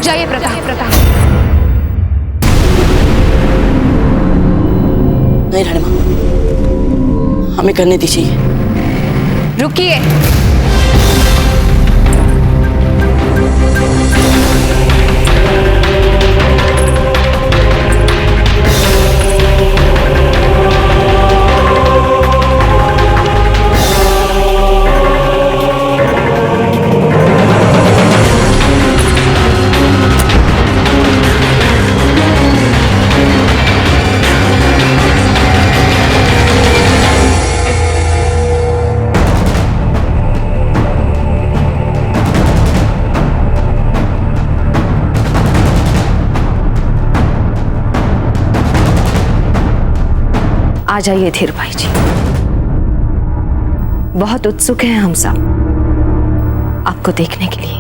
जाइए प्रताप। नहीं रानी माँ, हमें करने दीजिए। रुकिए। आ जाइए धीर भाई जी, बहुत उत्सुक हैं हम सब आपको देखने के लिए।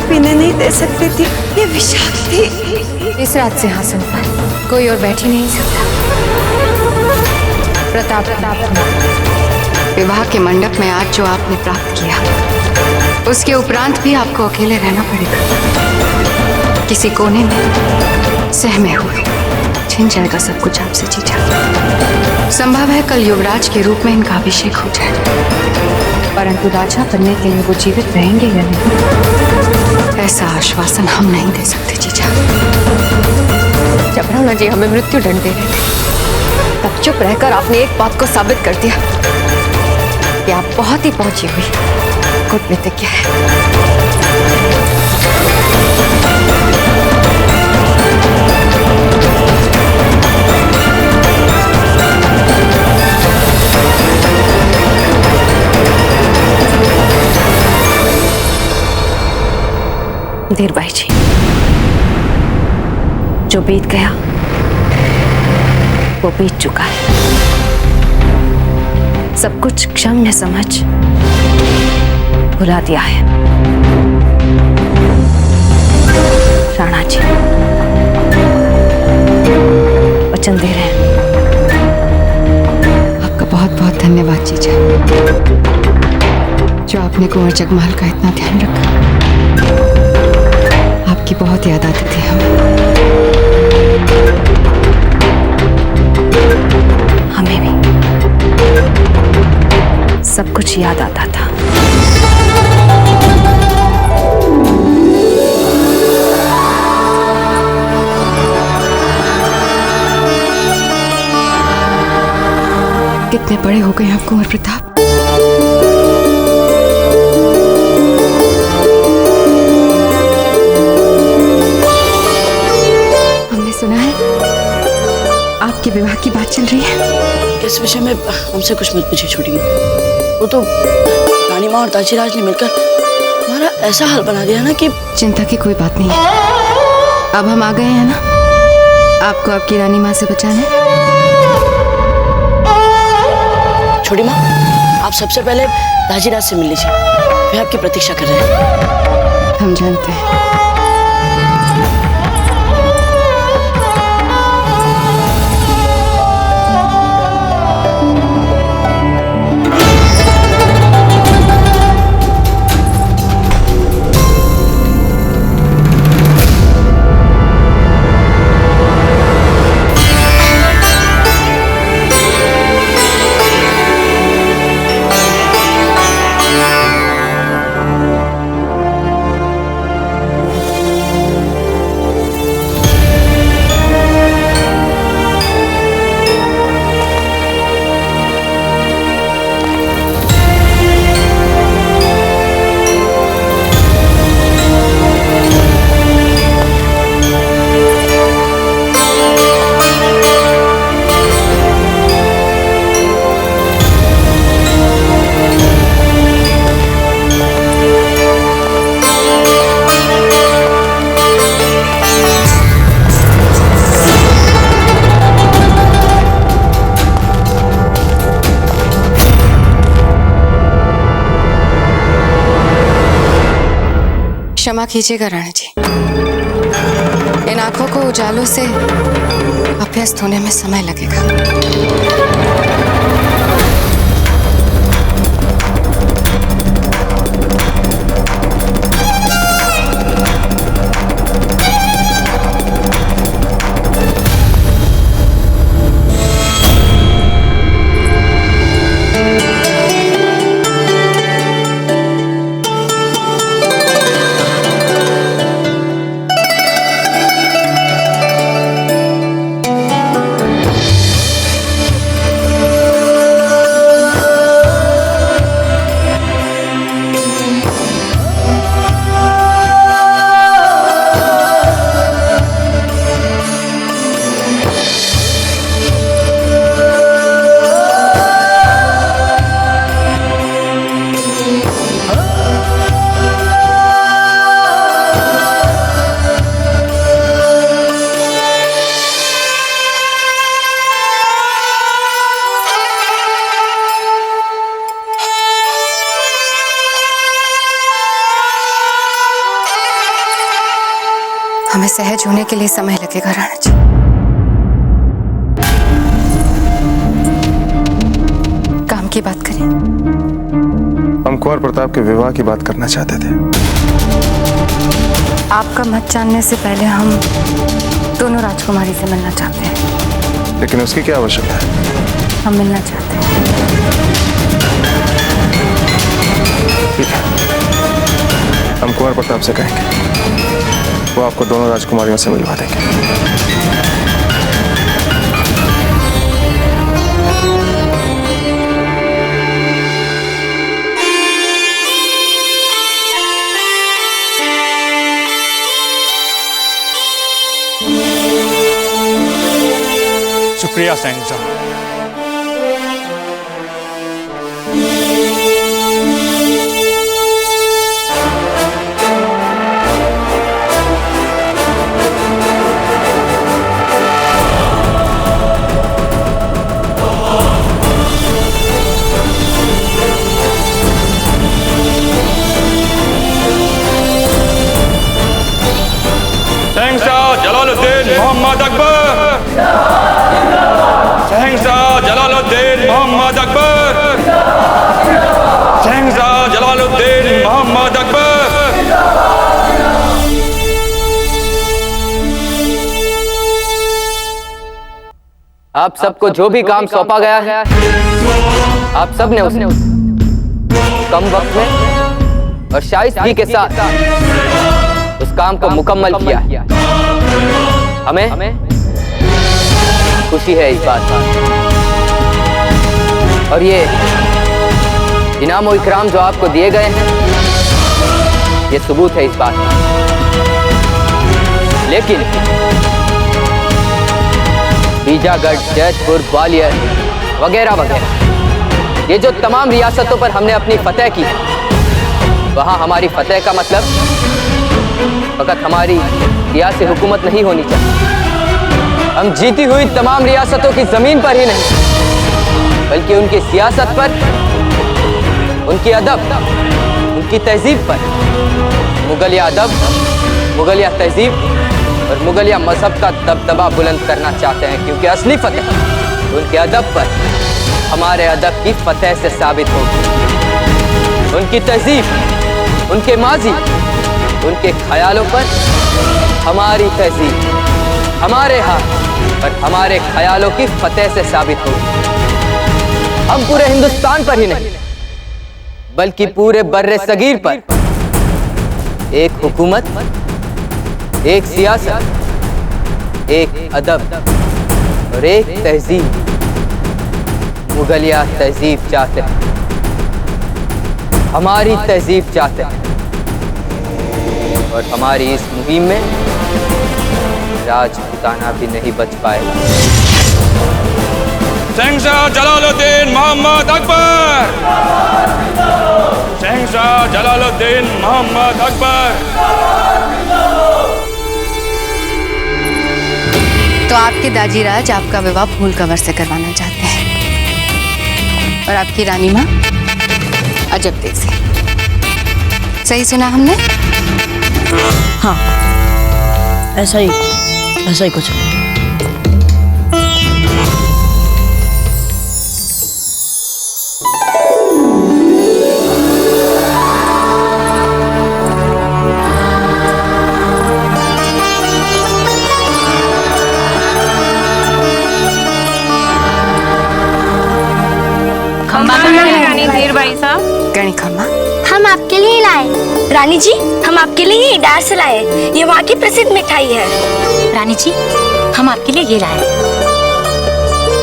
पीने नहीं दे सकती थी, ये विषाक्त थी। इस रात सिंहासन पर कोई और बैठ ही नहीं सकता। प्रताप, विवाह के मंडप में आज जो आपने प्राप्त किया, उसके उपरांत भी आपको अकेले रहना पड़ेगा। किसी कोने में सहमे हुए छिन जाएगा सब कुछ आपसे जीजा। संभव है कल युवराज के रूप में इनका अभिषेक हो जाए, परंतु राजा बनने के लिए वो जीवित रहेंगे या नहीं, ऐसा आश्वासन हम नहीं दे सकते जीजा। जब राणा जी हमें मृत्यु दंड दे रहे थे, तब चुप रहकर आपने एक बात को साबित कर दिया कि आप बहुत ही पहुंची हुई कूटनीतिज्ञ है। धीर भाई जी, जो बीत गया वो बीत चुका है। सब कुछ क्षम्य समझ भुला दिया है। राणा जी वचन दे रहे हैं। आपका बहुत बहुत धन्यवाद जीजा, जो आपने कुंवर जगमाल का इतना ध्यान रखा। आपकी बहुत याद आती थी हमें भी सब कुछ याद आता था। कितने बड़े हो गए आप कुंवर प्रताप। आपके विवाह की बात चल रही है। इस विषय में हमसे कुछ मत पूछिए छोटी माँ। वो तो रानी माँ और ताजीराज ने मिलकर हमारा ऐसा हाल बना दिया ना कि चिंता की कोई बात नहीं है। अब हम आ गए हैं ना, आपको आपकी रानी माँ से बचाना है। छोटी माँ, आप सबसे पहले ताजीराज से मिल लीजिए, वे आपकी प्रतीक्षा कर रहे हैं। हम जानते हैं। क्षमा कीजिएगा रानी जी, इन आंखों को उजालों से अभ्यस्त होने में समय लगेगा। हमें सहज होने के लिए समय लगेगा राणा जी। काम की बात करें। हम कुंवर प्रताप के विवाह की बात करना चाहते थे। आपका मत जानने से पहले हम दोनों राजकुमारी से मिलना चाहते हैं। लेकिन उसकी क्या आवश्यकता है? हम मिलना चाहते हैं। ठीक है, हम कुंवर प्रताप से कहेंगे, वो आपको दोनों राजकुमारियों से मिलवा देंगे। शुक्रिया शहंशाह। शहंशाह जलालुद्दीन मोहम्मद अकबर, शहंशाह जलालुद्दीन मोहम्मद अकबर, शहंशाह जलालुद्दीन मोहम्मद अकबर। आप सबको जो भी काम सौंपा गया है, आप सब ने उसे कम वक्त में और शाइस्तगी के साथ उस काम को मुकम्मल किया। हमें खुशी है इस बात पर, और ये इनाम और इकराम जो आपको दिए गए हैं, ये सबूत है इस बात का। लेकिन बीजागढ़, जैतपुर, ग्वालियर वगैरह वगैरह, ये जो तमाम रियासतों पर हमने अपनी फतेह की, वहां हमारी फतेह का मतलब फकत हमारी सियासी हुकूमत नहीं होनी चाहिए। हम जीती हुई तमाम रियासतों की जमीन पर ही नहीं, बल्कि उनकी सियासत पर, उनकी अदब, उनकी तहजीब पर, मुगलिया अदब, मुगलिया तहजीब और मुगलिया मजहब का दबदबा बुलंद करना चाहते हैं, क्योंकि असली फतेह उनके अदब पर, हमारे अदब की फतेह से साबित होगी। उनकी तहजीब, उनके माजी, उनके ख्यालों पर हमारी तहजीब, हमारे हाथ और हमारे ख्यालों की फतेह से साबित होगी। हम पूरे हिंदुस्तान पर ही नहीं, बल्कि पूरे बर्रे सगीर पर एक हुकूमत, एक सियासत, एक अदब और एक तहजीब, मुगलिया तहजीब चाहते हैं। हमारी तहजीब चाहते हैं, और हमारी इस मुहिम में राजपूताना भी नहीं बच पाएगा। शहंशाह जलालुद्दीन मोहम्मद अकबर, शहंशाह जलालुद्दीन मोहम्मद अकबर। तो आपके दाजीराज आपका विवाह फूल कवर से करवाना चाहते हैं, और आपकी रानी माँ अजब देव से। सही सुना हमने? हाँ, ऐसा ही कुछ। गणी खम्मा, हम आपके लिए लाए। रानी जी, हम आपके लिए ये इडार से लाए। ये वहाँ की प्रसिद्ध मिठाई है। रानी जी, हम आपके लिए ये लाए।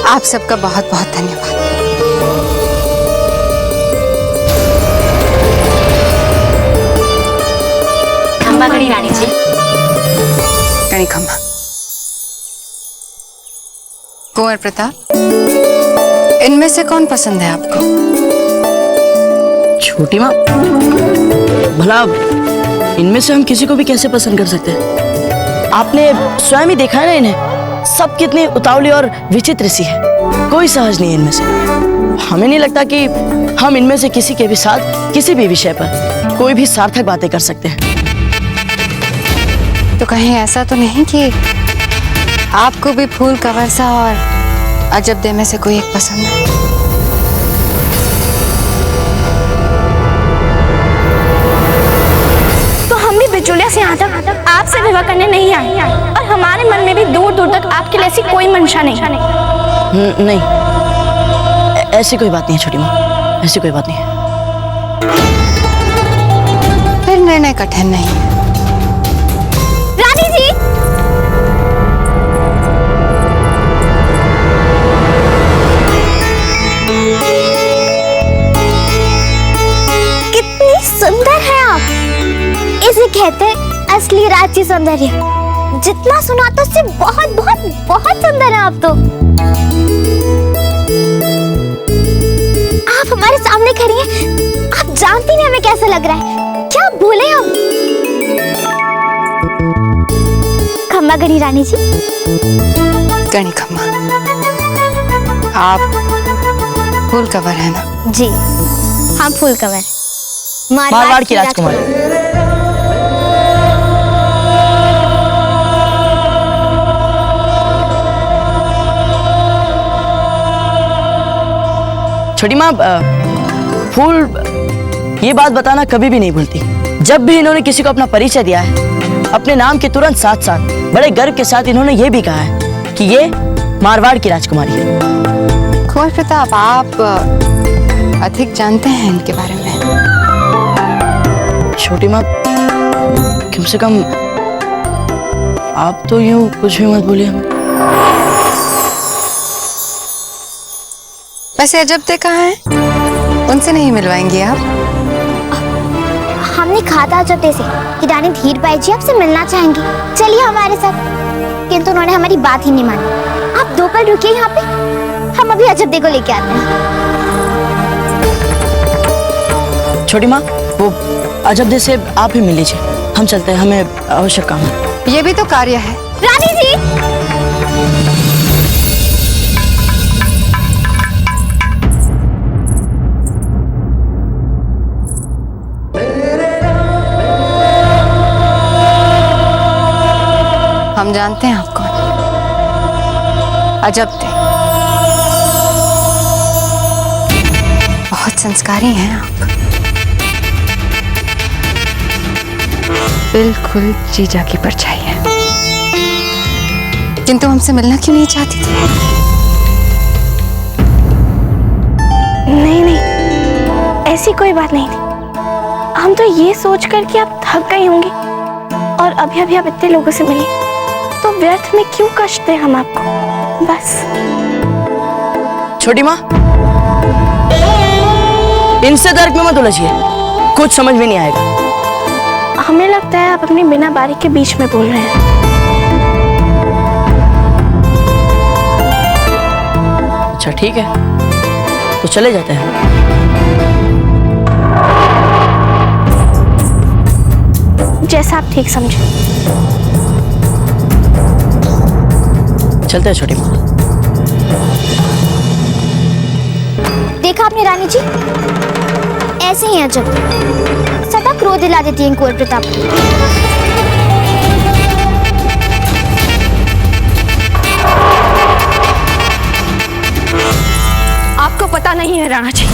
आप सबका बहुत बहुत धन्यवाद। खम्मा गणी रानी जी। गणी खम्मा। कुंवर प्रताप, इनमें से कौन पसंद है आपको? छोटी माँ, भला इनमें से हम किसी को भी कैसे पसंद कर सकते हैं? आपने स्वयं ही देखा है ना इन्हें, सब कितनी उतावली और विचित्र सी है। कोई सहज नहीं है इनमें से। हमें नहीं लगता कि हम इनमें से किसी के भी साथ किसी भी विषय पर कोई भी सार्थक बातें कर सकते हैं। तो कहीं ऐसा तो नहीं कि आपको भी फूल का वर्षा और अजब में से कोई एक पसंद है? बिचौलिया से यहाँ तक आपसे विवाह करने नहीं आए और हमारे मन में भी दूर दूर तक आपके लिए ऐसी कोई मंशा नहीं। नहीं, ऐसी कोई बात नहीं है छोटी माँ, ऐसी कोई बात नहीं है। फिर निर्णय कठिन नहीं है। रानी जी, कितनी सुंदर है आप। इसे कहते हैं असली रांची सौंदर्य। जितना सुना तो उससे बहुत बहुत बहुत सुंदर है आप तो। आप हमारे सामने खड़ी हैं, आप जानती नहीं हमें कैसा लग रहा है। क्या बोले हम? खम्मा गणी रानी जी। गणी खम्मा, आप फूल कवर है ना? जी, हम फूल कवर, मारवाड़ की राजकुमारी। छोटी माँ, फूल ये बात बताना कभी भी नहीं भूलती। जब भी इन्होंने किसी को अपना परिचय दिया है, अपने नाम के तुरंत साथ साथ बड़े गर्व के साथ इन्होंने ये भी कहा है कि ये मारवाड़ की राजकुमारी है। कुंवर प्रताप, आप अधिक जानते हैं इनके बारे में। छोटी माँ, कम से कम आप तो यूं कुछ भी मत बोलिए हमें। वैसे अजब दे कहाँ हैं? उनसे नहीं मिलवाएंगे आप? हमने कहा था अजब से कि रानी धीर बाई जी आपसे मिलना चाहेंगी, चलिए हमारे साथ। किंतु उन्होंने हमारी बात ही नहीं मानी। आप 2 पल रुकिए यहाँ पे, हम अभी अजब दे को लेके आते हैं। छोटी माँ, वो अजब दे से आप ही मिल लीजिए, हम चलते हैं, हमें आवश्यक काम है। ये भी तो कार्य है। रानी जी, हम जानते हैं आप कौन। अजब दे, बहुत संस्कारी हैं आप। बिल्कुल जीजा की परछाई है। किंतु हमसे मिलना क्यों नहीं चाहती थी? नहीं, ऐसी कोई बात नहीं थी। हम तो ये सोचकर कि आप थक गई होंगी और अभी अभी आप इतने लोगों से मिली, तो व्यर्थ में क्यों कष्ट दें हम आपको, बस। छोटी माँ, इनसे तर्क में मत उलझिए, कुछ समझ में नहीं आएगा। हमें लगता है आप अपनी बिना बारी के बीच में बोल रहे हैं। अच्छा ठीक है, तो चले जाते हैं। जैसा आप ठीक समझे। चलते हैं छोटी माँ। देखा आपने रानी जी, ऐसे ही अजब सदा क्रोध दिला देती हैं कुंवर प्रताप। पता नहीं है राणा जी,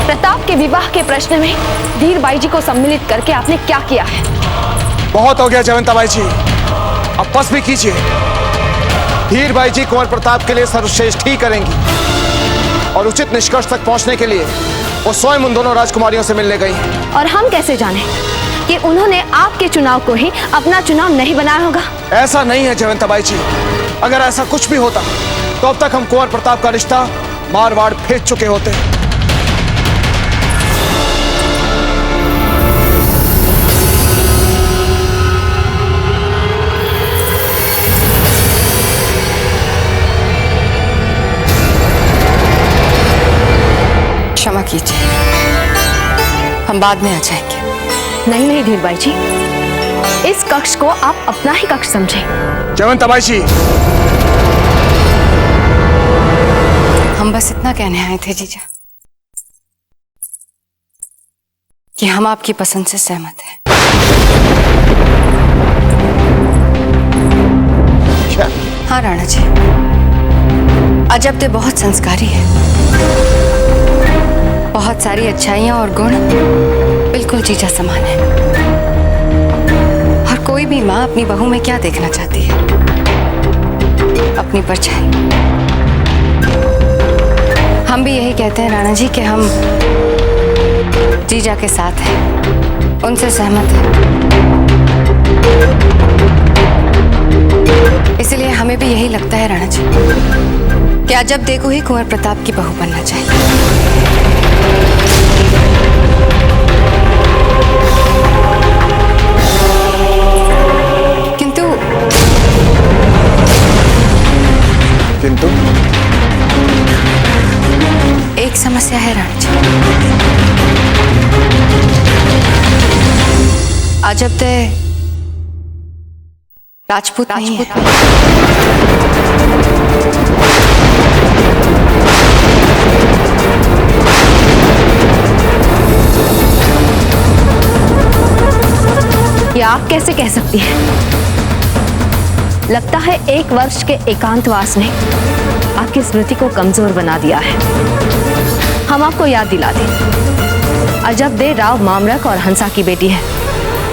प्रताप के विवाह के प्रश्न में धीर बाई जी को सम्मिलित करके आपने क्या किया है? बहुत हो गया जयवंता बाई जी, अब बस भी कीजिए। धीर बाई जी कुंवर प्रताप के लिए सर्वश्रेष्ठ ही करेंगी और उचित निष्कर्ष तक पहुंचने के लिए वो स्वयं उन दोनों राजकुमारियों से मिलने गई। और हम कैसे जाने कि उन्होंने आपके चुनाव को ही अपना चुनाव नहीं बनाया होगा? ऐसा नहीं है जयवंता बाई जी, अगर ऐसा कुछ भी होता तो अब तक हम कुंवर प्रताप का रिश्ता मारवाड़ भेज चुके होते। क्षमा कीजिए, हम बाद में आ जाएंगे। नहीं नहीं धीर बाई जी, इस कक्ष को आप अपना ही कक्ष समझें। जयवंता बाई जी, हम बस इतना कहने आए थे जीजा कि हम आपकी पसंद से सहमत हैं। क्या? हाँ राणा जी, अजब दे बहुत संस्कारी है, बहुत सारी अच्छाइयां और गुण बिल्कुल जीजा समान है। और कोई भी माँ अपनी बहू में क्या देखना चाहती है? अपनी परछाई। हम भी यही कहते हैं राणा जी कि हम जीजा के साथ हैं, उनसे सहमत हैं। इसलिए हमें भी यही लगता है राणा जी कि अजब देखो ही कुंवर प्रताप की बहू बनना चाहिए। किंतु एक समस्या है राणा जी, अजब दे राजपूत नहीं है। ये आप कैसे कह सकती हैं? लगता है 1 वर्ष के एकांतवास ने आपकी स्मृति को कमजोर बना दिया है। हम आपको याद दिला दें, अजब दे राव मामरक और हंसा की बेटी है।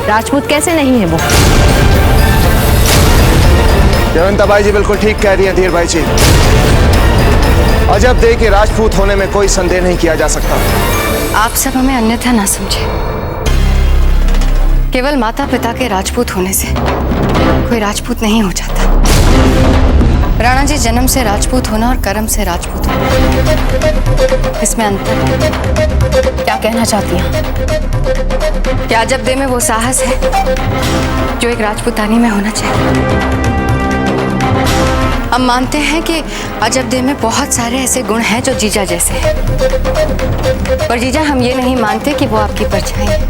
राजपूत कैसे नहीं है वो? जयवंता बाई जी बिल्कुल ठीक कह रही हैं धीर बाई जी। अजब दे के राजपूत होने में कोई संदेह नहीं किया जा सकता। आप सब हमें अन्यथा ना समझे, केवल माता पिता के राजपूत होने से कोई राजपूत नहीं हो जाता। राणा जी, जन्म से राजपूत होना और कर्म से राजपूत होना, इसमें अंतर है। क्या कहना चाहती हैं? क्या अजब दे में वो साहस है जो एक राजपूतानी में होना चाहिए? हम मानते हैं कि अजब दे में बहुत सारे ऐसे गुण हैं जो जीजा जैसे हैं, पर जीजा हम ये नहीं मानते कि वो आपकी परछाई है।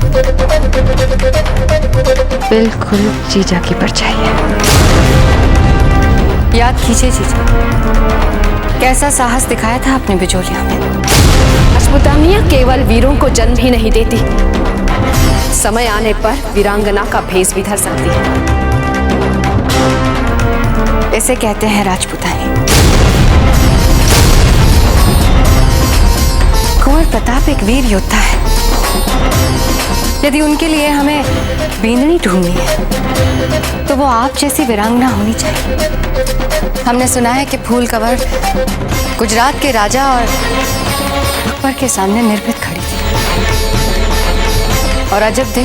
बिल्कुल जीजा की परछाई है। याद कीजिए जीजा, कैसा साहस दिखाया था आपने बिजोलिया में। राजपूतानियां केवल वीरों को जन्म ही नहीं देती, समय आने पर वीरांगना का भेष भी धर सकती है। इसे कहते हैं राजपूतानी। कुंवर प्रताप एक वीर योद्धा है। यदि उनके लिए हमें बींदनी ढूंढनी है तो वो आप जैसी वीरांगना होनी चाहिए। हमने सुना है कि फूल कंवर गुजरात के राजा और अकबर के सामने निर्भीक खड़ी थी और अजब दे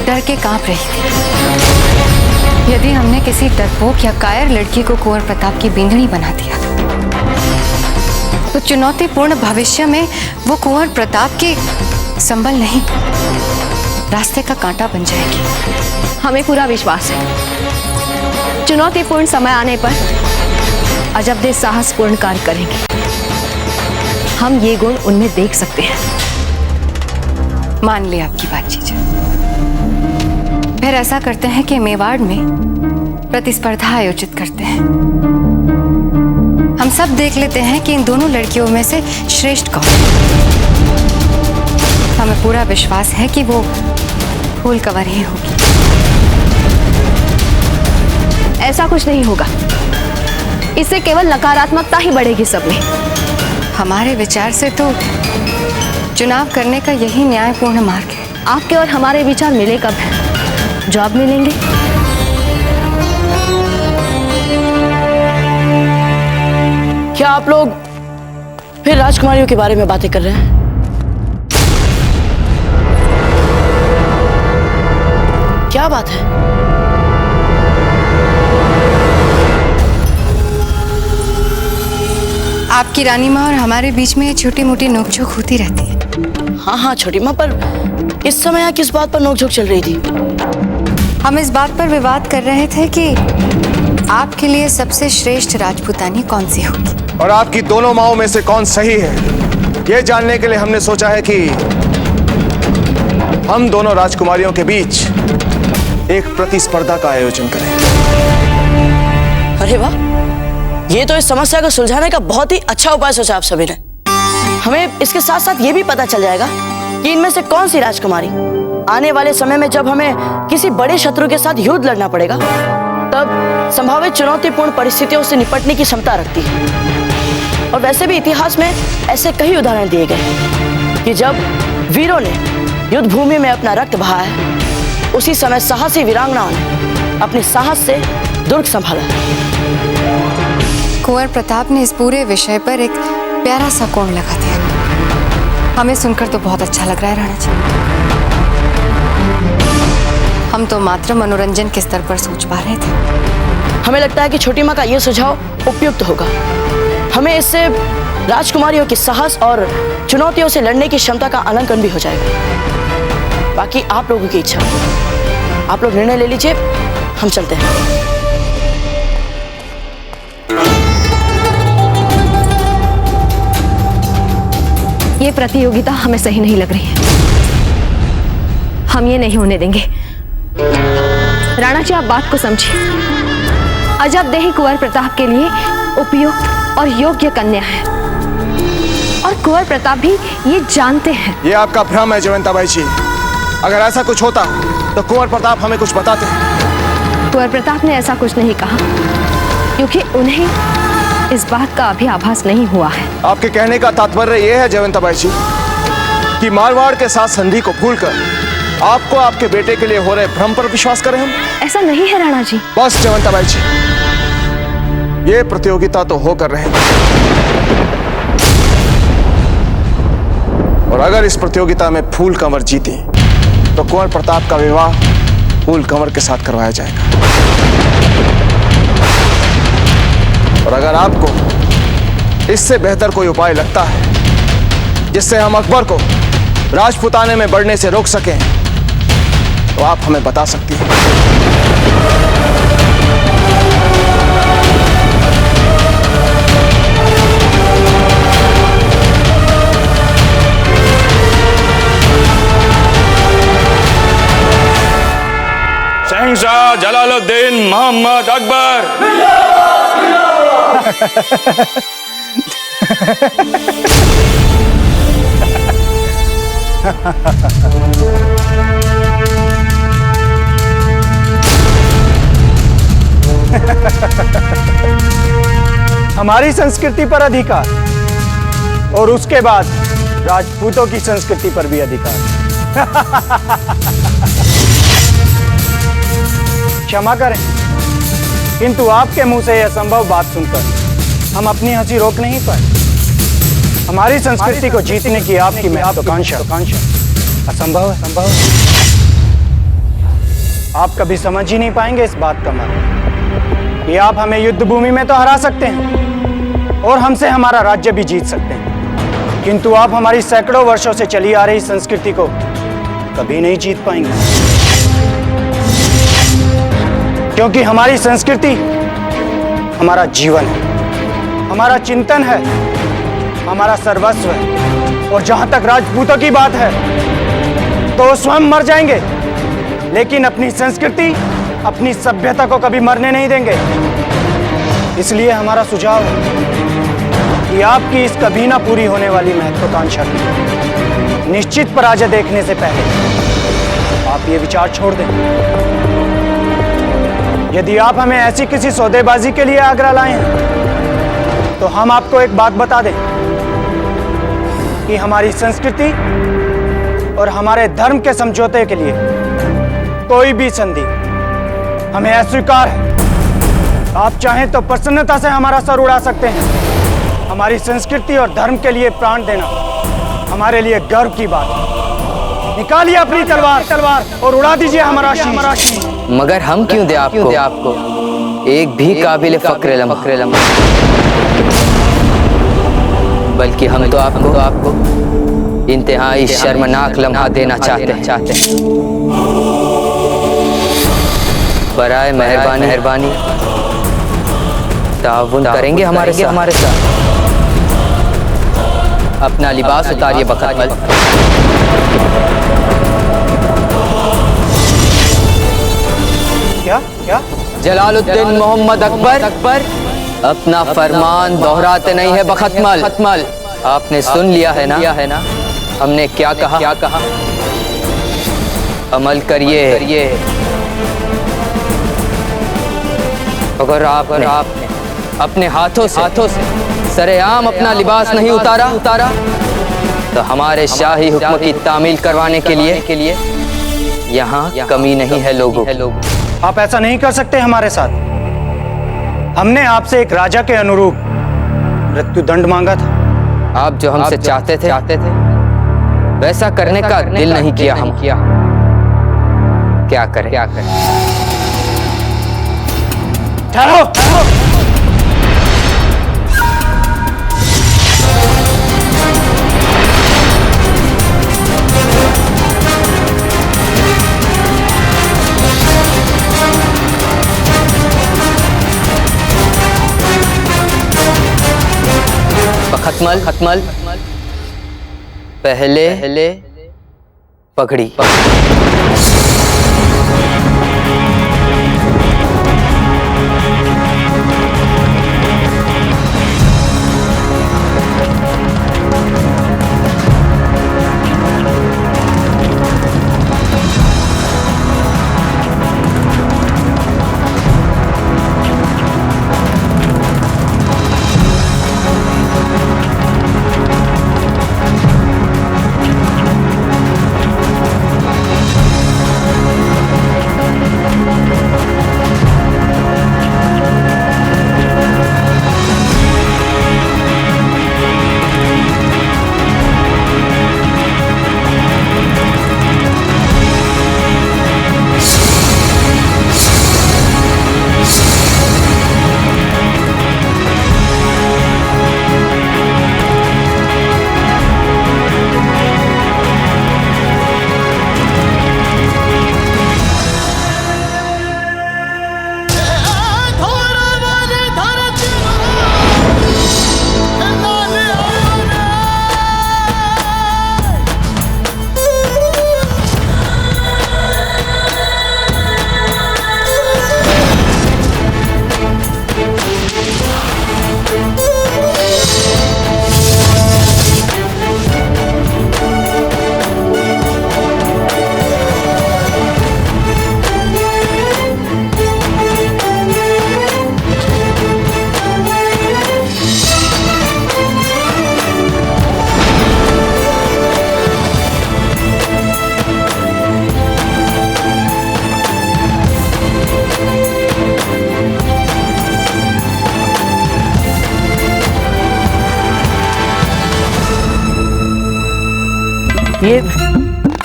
डर के कांप रही थी। यदि हमने किसी डरपोक या कायर लड़की को कुंवर प्रताप की बींदनी बना दिया तो चुनौतीपूर्ण भविष्य में वो कुंवर प्रताप की संबल नहीं, रास्ते का कांटा बन जाएगी। हमें पूरा विश्वास है चुनौतीपूर्ण समय आने पर अजब दे साहसपूर्ण कार्य करेंगे। हम ये गुण उनमें देख सकते हैं। मान लिया आपकी बात जीजा। फिर ऐसा करते हैं कि मेवाड़ में प्रतिस्पर्धा आयोजित करते हैं। हम सब देख लेते हैं कि इन दोनों लड़कियों में से श्रेष्ठ कौन है। हमें पूरा विश्वास है कि वो फूल कंवर ही होगी। ऐसा कुछ नहीं होगा, इससे केवल नकारात्मकता ही बढ़ेगी सब में। हमारे विचार से तो चुनाव करने का यही न्यायपूर्ण मार्ग है। आपके और हमारे विचार मिले कब हैं? जॉब मिलेंगे। क्या आप लोग फिर राजकुमारियों के बारे में बातें कर रहे हैं? क्या बात है? आपकी रानी माँ और हमारे बीच में छोटी मोटी नोकझोंक होती रहती है। हाँ हाँ छोटी माँ, पर इस समय यहाँ किस बात पर नोकझोंक चल रही थी? हम इस बात पर विवाद कर रहे थे कि आपके लिए सबसे श्रेष्ठ राजपूतानी कौन सी होगी और आपकी दोनों माओं में से कौन सही है, ये जानने के लिए हमने सोचा है कि हम दोनों राजकुमारियों के बीच एक प्रतिस्पर्धा का आयोजन करें। अरे वाह, ये तो इस समस्या को सुलझाने का बहुत ही अच्छा उपाय सोचा आप सभी ने। हमें इसके साथ साथ ये भी पता चल जाएगा कि इनमें से कौन सी राजकुमारी आने वाले समय में जब हमें किसी बड़े शत्रु के साथ युद्ध लड़ना पड़ेगा तब संभावित चुनौतीपूर्ण परिस्थितियों से निपटने की क्षमता रखती है। और वैसे भी इतिहास में ऐसे कई उदाहरण दिए गए कि जब वीरों ने युद्ध भूमि में अपना रक्त बहाया, उसी समय साहसी वीरांगनाओं ने अपने साहस से दुर्ग संभाला। कुंवर प्रताप ने इस पूरे विषय पर एक प्यारा सा कोण लगा दिया। हमें सुनकर तो बहुत अच्छा लग रहा है राणा जी। हम तो मात्र मनोरंजन के स्तर पर सोच पा रहे थे। हमें लगता है कि छोटी माँ का यह सुझाव उपयुक्त होगा। हमें इससे राजकुमारियों की साहस और चुनौतियों से लड़ने की क्षमता का आंकलन भी हो जाएगा। बाकी आप लोगों की इच्छा, आप लोग निर्णय ले लीजिए, हम चलते हैं। ये प्रतियोगिता हमें सही नहीं लग रही है। हम ये नहीं होने देंगे। राणा जी, आप बात को समझिए। अजबदेही कुंवर प्रताप के लिए उपयुक्त और योग्य कन्या है और कुंवर प्रताप भी ये जानते हैं। ये आपका भ्रम है जयवंताबाई जी। अगर ऐसा कुछ होता तो कुंवर प्रताप हमें कुछ बताते। कुंवर प्रताप ने ऐसा कुछ नहीं कहा क्योंकि उन्हें इस बात का अभी आभास नहीं हुआ है। आपके कहने का तात्पर्य यह है जयवंताबाई जी कि मारवाड़ के साथ संधि को भूलकर आपको आपके बेटे के लिए हो रहे भ्रम पर विश्वास करें हम? ऐसा नहीं है राणा जी। बस जयवंताबाई जी, ये प्रतियोगिता तो होकर रहेगी और अगर इस प्रतियोगिता में फूल कंवर जीती तो कुंवर प्रताप का विवाह फूल कंवर के साथ करवाया जाएगा। और अगर आपको इससे बेहतर कोई उपाय लगता है जिससे हम अकबर को राजपुताने में बढ़ने से रोक सकें तो आप हमें बता सकती हैं। शहंशाह जलालुद्दीन मोहम्मद अकबर। हमारी संस्कृति पर अधिकार और उसके बाद राजपूतों की संस्कृति पर भी अधिकार। क्षमा करें, किंतु आपके मुंह से यह असंभव बात सुनकर हम अपनी हंसी रोक नहीं पाए। हमारी संस्कृति को जीतने की आपकी महत्वाकांक्षा असंभव है। आप कभी समझ ही नहीं पाएंगे इस बात का मतलब कि आप हमें युद्ध भूमि में तो हरा सकते हैं और हमसे हमारा राज्य भी जीत सकते हैं, किंतु आप हमारी सैकड़ों वर्षों से चली आ रही संस्कृति को कभी नहीं जीत पाएंगे, क्योंकि हमारी संस्कृति हमारा जीवन है, हमारा चिंतन है, हमारा सर्वस्व है। और जहां तक राजपूतों की बात है तो स्वयं मर जाएंगे, लेकिन अपनी संस्कृति, अपनी सभ्यता को कभी मरने नहीं देंगे। इसलिए हमारा सुझाव है कि आपकी इस कभी ना पूरी होने वाली महत्वाकांक्षा की निश्चित पराजय देखने से पहले आप ये विचार छोड़ दें। यदि आप हमें ऐसी किसी सौदेबाजी के लिए आगरा लाए हैं तो हम आपको एक बात बता दें कि हमारी संस्कृति और हमारे धर्म के समझौते के लिए कोई भी संधि हमें अस्वीकार है। आप चाहें तो प्रसन्नता से हमारा सर उड़ा सकते हैं। हमारी संस्कृति और धर्म के लिए प्राण देना हमारे लिए गर्व की बात है। निकालिए अपनी तलवार और उड़ा दीजिए हमारा शीश। मगर हम क्यों दे आपको एक भी काबिल फक्र लम्हा, बल्कि हम तो आपको इंतहाई शर्मनाक लम्हा देना चाहते हैं। बराए मेहरबानी ताउन करेंगे हमारे साथ। अपना लिबास उतारिए बखतमल। क्या? जलालुद्दीन मोहम्मद अकबर अपना फरमान दोहराते नहीं है बखतमल। आपने सुन लिया है ना हमने क्या कहा। अमल करिए। अगर आपने अपने हाथों से सरेआम अपना लिबास नहीं उतारा तो हमारे शाही हुक्म की तामील करवाने के लिए यहाँ कमी नहीं है लोगों। आप ऐसा नहीं कर सकते हमारे साथ। हमने आपसे एक राजा के अनुरूप मृत्युदंड मांगा था। आप जो हमसे चाहते थे वैसा करने का दिल नहीं किया हम। क्या करें? ठहरो। खतमल पहले पगड़ी।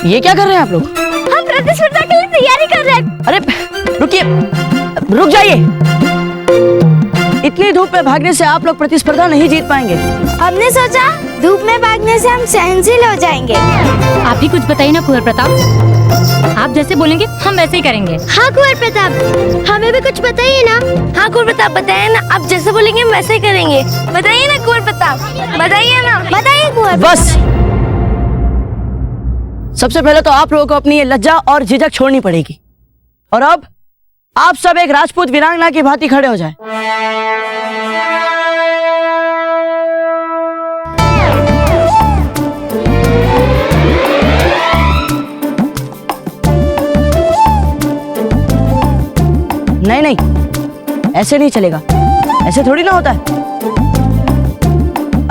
ये क्या कर रहे हैं आप लोग? हम प्रतिस्पर्धा के लिए तैयारी कर रहे हैं। अरे रुकिए, रुक जाइए। इतनी धूप में भागने से आप लोग प्रतिस्पर्धा नहीं जीत पाएंगे। हमने सोचा धूप में भागने से हम सहनशील हो जाएंगे। आप ही कुछ बताइए ना कुंवर प्रताप। आप जैसे बोलेंगे हम वैसे ही करेंगे। हाँ कुंवर प्रताप, हमें भी कुछ बताइए ना। हाँ कुंवर प्रताप, बताइए ना। आप जैसे बोलेंगे हम वैसे ही करेंगे। बताइए ना कुंवर प्रताप, बताइए ना। बताइए कुंवर। बस, सबसे पहले तो आप लोगों को अपनी ये लज्जा और झिझक छोड़नी पड़ेगी। और अब आप सब एक राजपूत वीरांगना की भांति खड़े हो जाएं। नहीं, ऐसे नहीं चलेगा। ऐसे थोड़ी ना होता है।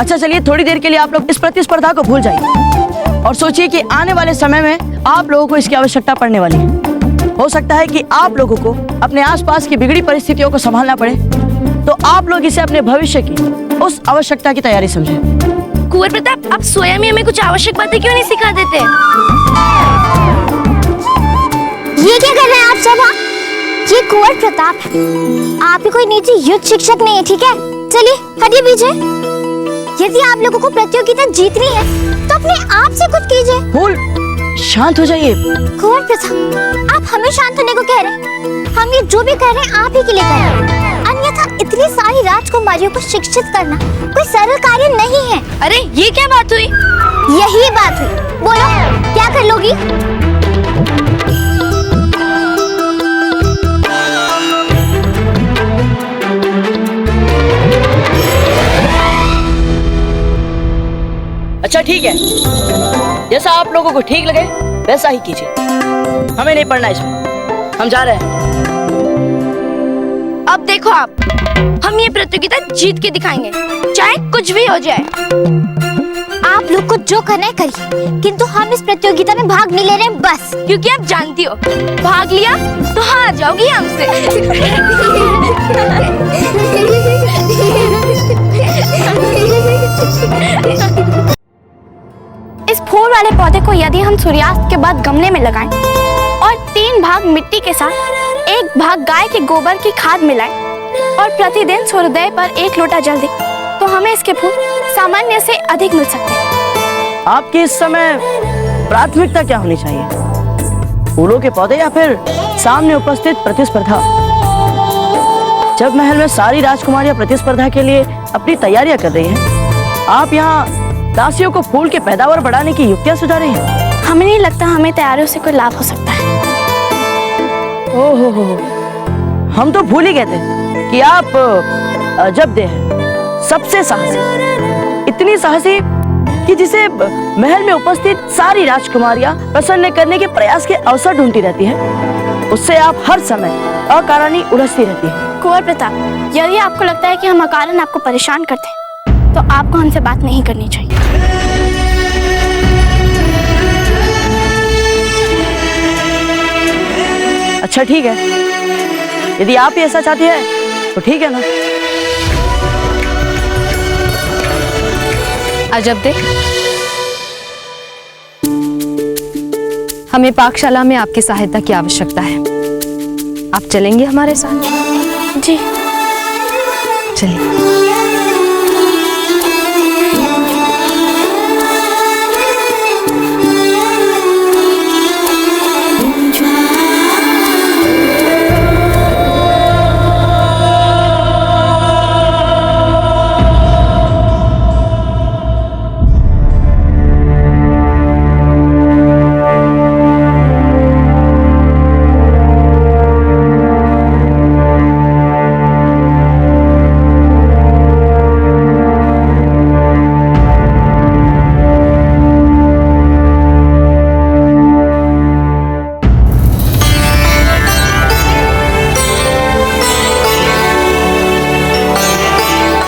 अच्छा चलिए, थोड़ी देर के लिए आप लोग इस प्रतिस्पर्धा को भूल जाइए और सोचिए कि आने वाले समय में आप लोगों को इसकी आवश्यकता पड़ने वाली है। हो सकता है कि आप लोगों को अपने आसपास की बिगड़ी परिस्थितियों को संभालना पड़े, तो आप लोग इसे अपने भविष्य की उस आवश्यकता की तैयारी समझें। कुंवर प्रताप, आप स्वयं ही हमें कुछ आवश्यक बातें क्यों नहीं सिखा देते? ये क्या कर रहे हैं आप सब? ये कुंवर प्रताप है, आप ही कोई निजी युद्ध शिक्षक नहीं है, ठीक है? चलिए हटिए पीछे। यदि आप लोगों को प्रतियोगिता जीतनी है तो अपने आप से कुछ कीजिए। फूल, शांत हो जाइए। कुंवर प्रताप, आप हमें शांत होने को कह रहे हैं? हम ये जो भी कर रहे हैं आप ही के लिए कर रहे हैं, अन्यथा इतनी सारी राजकुमारियों को शिक्षित करना कोई सरल कार्य नहीं है। अरे ये क्या बात हुई? यही बात हुई। बोलो क्या कर लोगी? अच्छा ठीक है, जैसा आप लोगों को ठीक लगे वैसा ही कीजिए। हमें नहीं पढ़ना इसमें, हम जा रहे हैं। अब देखो आप, हम ये प्रतियोगिता जीत के दिखाएंगे, चाहे कुछ भी हो जाए। आप लोग को जो करना है करिए, किंतु हम इस प्रतियोगिता में भाग नहीं ले रहे हैं बस। क्योंकि आप जानती हो, भाग लिया तो हार जाओगी हमसे। इस फूल वाले पौधे को यदि हम सूर्यास्त के बाद गमले में लगाएं और 3 भाग मिट्टी के साथ 1 भाग गाय के गोबर की खाद मिलाएं और प्रतिदिन सूर्योदय पर 1 लोटा जल दें, तो हमें इसके फूल सामान्य से अधिक मिल सकते हैं। आपकी इस समय प्राथमिकता क्या होनी चाहिए? फूलों के पौधे या फिर सामने उपस्थित प्रतिस्पर्धा? जब महल में सारी राजकुमारियां प्रतिस्पर्धा के लिए अपनी तैयारियां कर रही हैं, आप यहाँ दासियों को फूल के पैदावार बढ़ाने की युक्तियां सुझा रही हैं। हमें नहीं लगता हमें तैयारियों से कोई लाभ हो सकता है। ओहो, हम तो भूल ही गए थे कि आप अजब दे हैं, सबसे साहसी, इतनी साहसी कि जिसे महल में उपस्थित सारी राजकुमारियां प्रसन्न करने के प्रयास के अवसर ढूंढती रहती हैं। उससे आप हर समय अकारणीय उलझती रहती हैं। कुंवर प्रताप, यदि आपको लगता है कि हम अकारण आपको परेशान करते हैं, तो आपको हमसे बात नहीं करनी चाहिए। अच्छा ठीक है, यदि आप ही ऐसा चाहती है तो ठीक है ना। अजब दे, हमें पाकशाला में आपकी सहायता की आवश्यकता है। आप चलेंगे हमारे साथ? जी चलिए।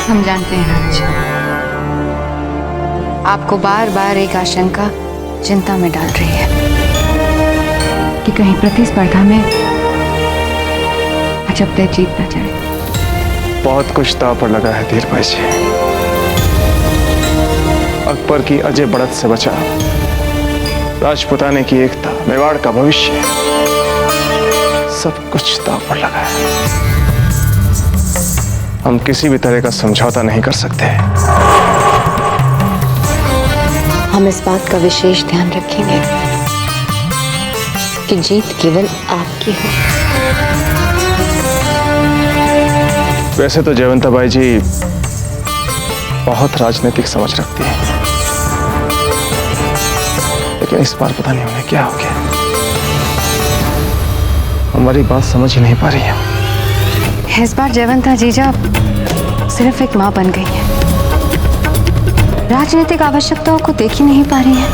हम जानते हैं राज, आपको बार बार एक आशंका चिंता में डाल रही है कि कहीं प्रतिस्पर्धा में अजब दे जीत ना जाए। बहुत कुछ दांव पर लगा है धीर भाई जी। अकबर की अजय बढ़त से बचा, राजपुताने की एकता, मेवाड़ का भविष्य, सब कुछ दांव पर लगा है। हम किसी भी तरह का समझौता नहीं कर सकते। हम इस बात का विशेष ध्यान रखेंगे कि जीत केवल आपकी हो। वैसे तो जयवंता बाई जी बहुत राजनीतिक समझ रखती है, लेकिन इस बार पता नहीं उन्हें क्या हो गया। हमारी बात समझ ही नहीं पा रही है। इस बार जयवंता जीजा सिर्फ एक मां बन गई है, राजनीतिक आवश्यकताओं को देख ही नहीं पा रही है।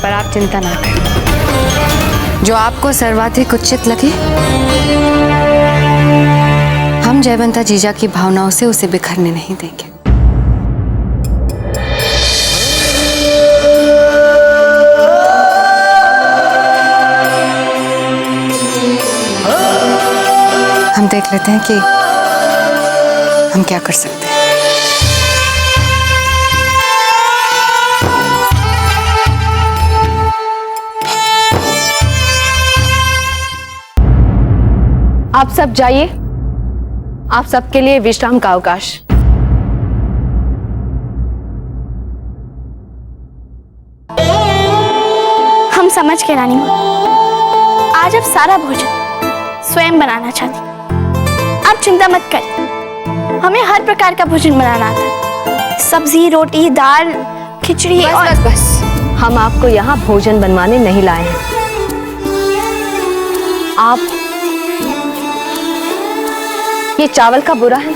पर आप चिंता ना करें, जो आपको सर्वाधिक उचित लगे, हम जयवंता जीजा की भावनाओं से उसे बिखरने नहीं देंगे। देख लेते हैं कि हम क्या कर सकते हैं। आप सब जाइए, आप सबके लिए विश्राम का अवकाश। हम समझ के रानी माँ, आज आप सारा भोजन स्वयं बनाना चाहती। आप चिंता मत करें, हमें हर प्रकार का भोजन बनाना आता है। सब्जी, रोटी, दाल, खिचड़ी बस, और बस। हम आपको यहाँ भोजन बनवाने नहीं लाए हैं। आप ये चावल का बुरा है,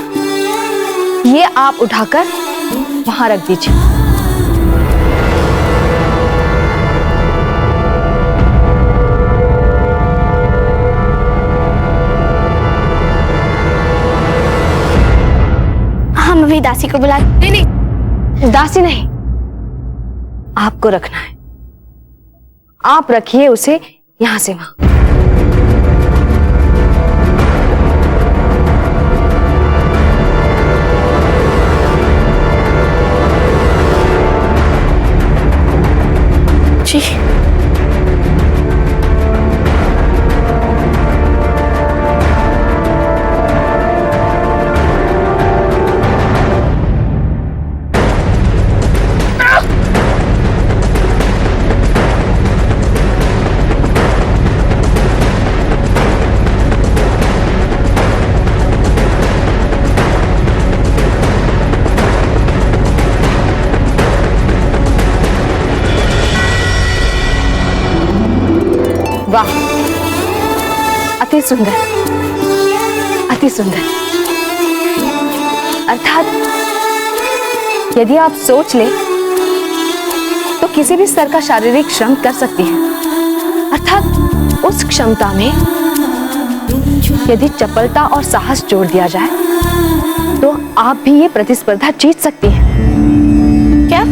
ये आप उठाकर वहां रख दीजिए। हम अभी दासी को बुला। नहीं नहीं, दासी नहीं, आपको रखना है। आप रखिए उसे यहां से वहां। जी वाह, अति सुंदर, अति सुंदर। अर्थात यदि आप सोच ले तो किसी भी स्तर का शारीरिक श्रम कर सकती हैं। अर्थात उस क्षमता में यदि चपलता और साहस जोड़ दिया जाए तो आप भी ये प्रतिस्पर्धा जीत सकती हैं। क्या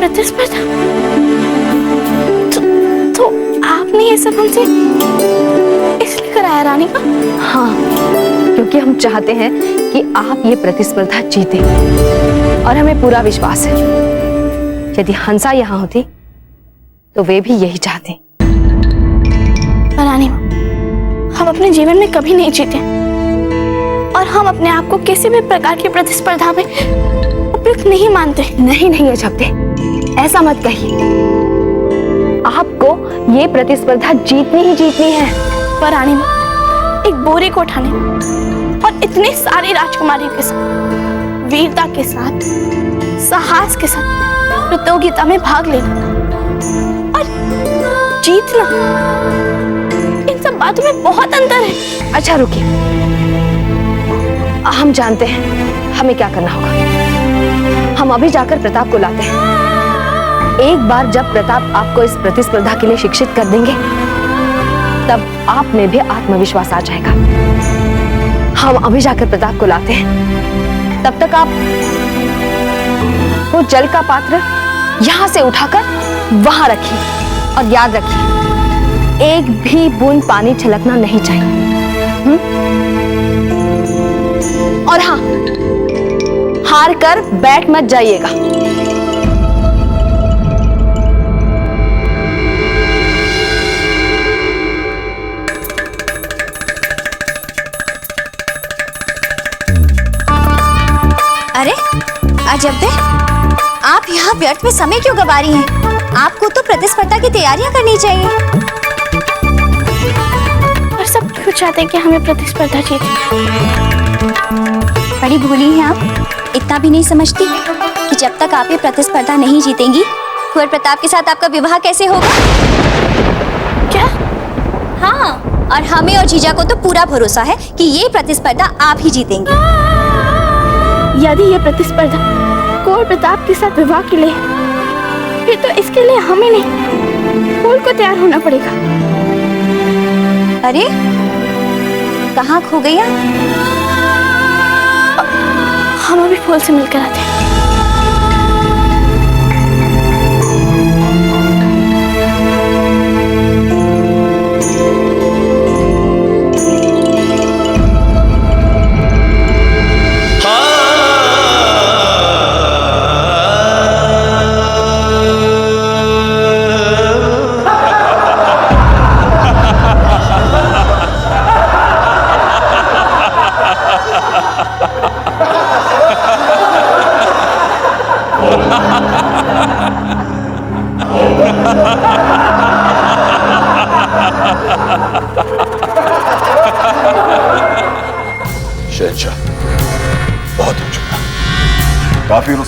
प्रतिस्पर्धा? तो आपने ये सब हमसे इसलिए कराया रानी का? हाँ, क्योंकि हम चाहते हैं कि आप ये प्रतिस्पर्धा जीते और हमें पूरा विश्वास है यदि हंसा यहाँ होती तो वे भी यही चाहते। रानी, हम अपने जीवन में कभी नहीं जीते और हम अपने आप को किसी भी प्रकार की प्रतिस्पर्धा में उपयुक्त नहीं मानते। नहीं नहीं अजबते, ऐसा मत कहिए। आपको ये प्रतिस्पर्धा जीतनी ही जीतनी है। पर रानी, एक बोरी को उठाने और इतनी सारी राजकुमारियों के साथ वीरता के साथ साहस के साथ प्रतियोगिता में भाग लेना और जीतना, इन सब बातों में बहुत अंतर है। अच्छा रुकिए, हम जानते हैं हमें क्या करना होगा। हम अभी जाकर प्रताप को लाते हैं। एक बार जब प्रताप आपको इस प्रतिस्पर्धा के लिए शिक्षित कर देंगे तब आप में भी आत्मविश्वास आ जाएगा। हम अभी जाकर प्रताप को लाते हैं। तब तक आप वो जल का पात्र यहां से उठाकर वहां रखिए और याद रखिए एक भी बूंद पानी छलकना नहीं चाहिए। और हाँ, हार कर बैठ मत जाइएगा। अरे अजब है, आप यहाँ व्यर्थ में समय क्यों गवा रही हैं? आपको तो प्रतिस्पर्धा की तैयारियां करनी चाहिए। और सब क्यों चाहते हैं कि हमें प्रतिस्पर्धा जीते? बड़ी भोली हैं आप, इतना भी नहीं समझती कि जब तक आप ये प्रतिस्पर्धा नहीं जीतेंगी कुंवर प्रताप के साथ आपका विवाह कैसे होगा? क्या? हाँ, और हमें और जीजा को तो पूरा भरोसा है कि ये प्रतिस्पर्धा आप ही जीतेंगी। यदि ये प्रतिस्पर्धा कुंवर प्रताप के साथ विवाह के लिए, फिर तो इसके लिए हमें नहीं, फूल को तैयार होना पड़ेगा। अरे कहाँ खो गई आप? हम अभी फूल से मिलकर आते हैं।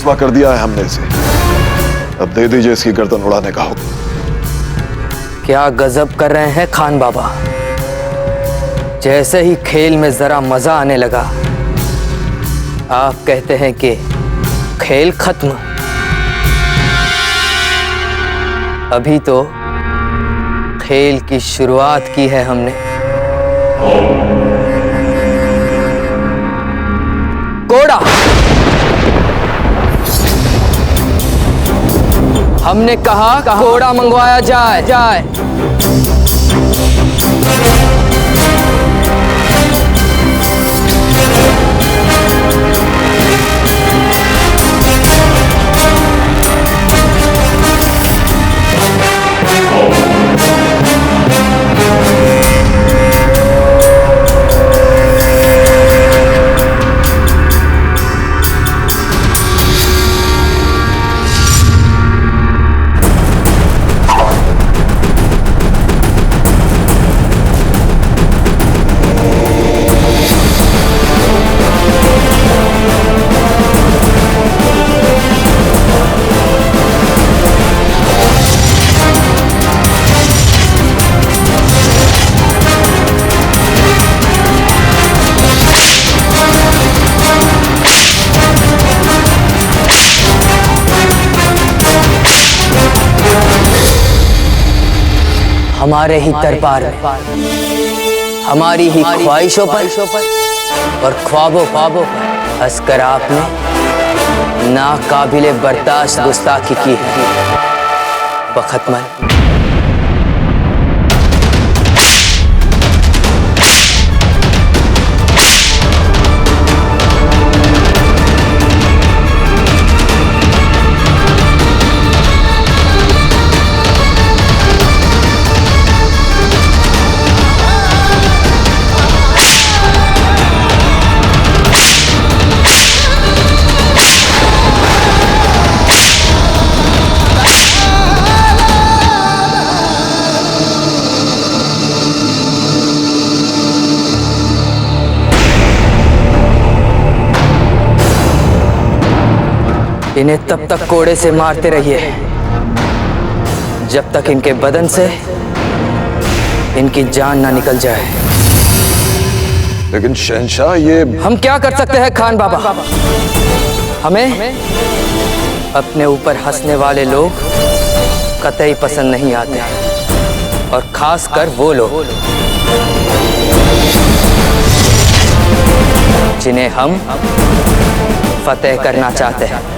रुस्वा कर दिया है हमने इसे। अब दे दीजिए इसकी गर्दन उड़ाने का हुक्म। क्या गजब कर रहे हैं खान बाबा। जैसे ही खेल में जरा मजा आने लगा, आप कहते हैं कि खेल खत्म। अभी तो खेल की शुरुआत की है हमने। घोड़ा, हमने कहा घोड़ा मंगवाया जाए। हमारे ही दरबार में, हमारी ही ख्वाहिशों पर और ख्वाबों पर हंसकर आपने नाकाबिले बर्दाश्त गुस्ताखी की है बख्तमंद। इन्हें तब तक कोड़े से मारते रहिए जब तक इनके बदन से इनकी जान ना निकल जाए। लेकिन शहंशाह, ये हम क्या कर सकते हैं खान बाबा? हमें अपने ऊपर हंसने वाले लोग कतई पसंद नहीं आते, और खासकर वो लोग जिन्हें हम फतेह करना चाहते हैं।